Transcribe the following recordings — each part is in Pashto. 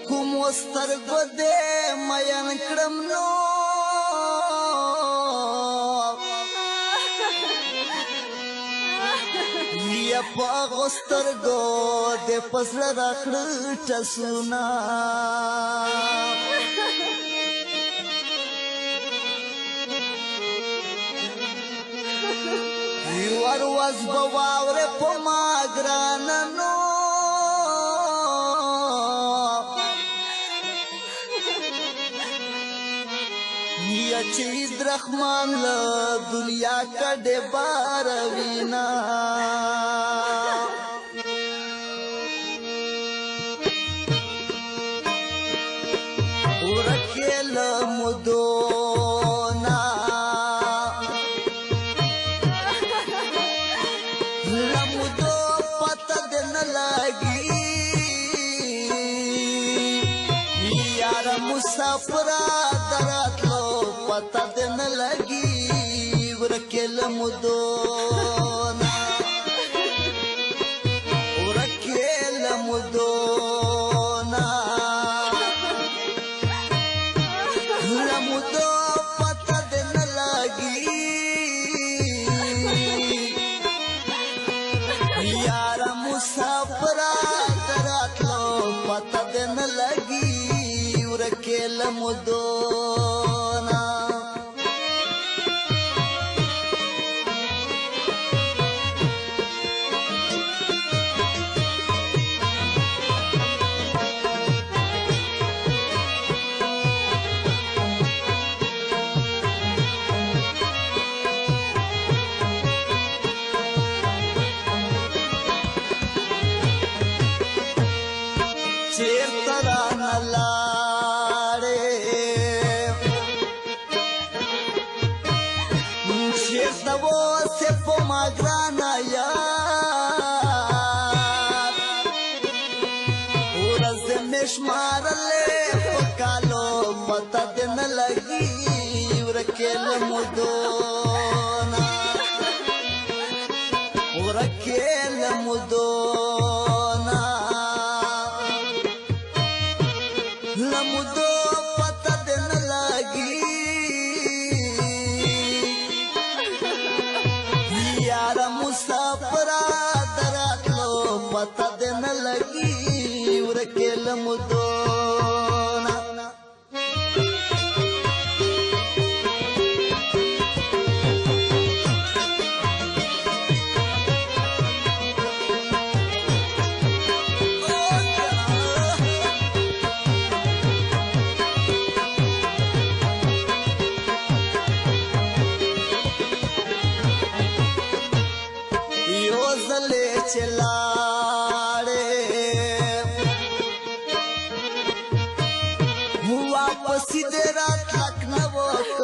کوم سترګو دې مین کړم نو یا په هغو سترګو دې په زړه راکړه ټسونه ورواز به واورې په ما ګرانه نو یا چې درخمان له دنیا کډې بار وینا ورکې له مودونه لمودو پته دې نه لګي یاره مسافره دراتلو پته دې نه لګي ورکې له مودونه ورکې له مودونه لمودو پته دې نه لګي یاره مسافره دراتلو پته دې نه لګي ورکې له مودونه چیرته رانه لاړې چیرته اوسې په ما ګرانه یار ورځې مې شمارلې په کالو پته دې نه لګي ورکې له مودونه ورکې له مودونه لمودو پته دې نه لګي یاره مسافره دراتلو پته دې نه لګي ورکې له مودونه زلې چې لاړې واپس دې راتلک نه وکړ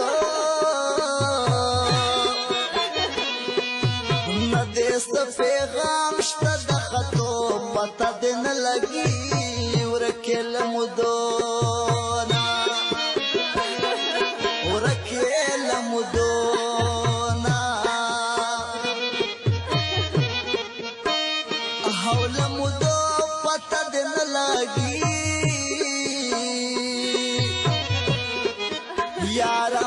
نه دې څه پیغام شته د خطو پته دې نه لګي ورکې له مودونه ورکې له مودونه حول مودو پته دې نه لګي یاره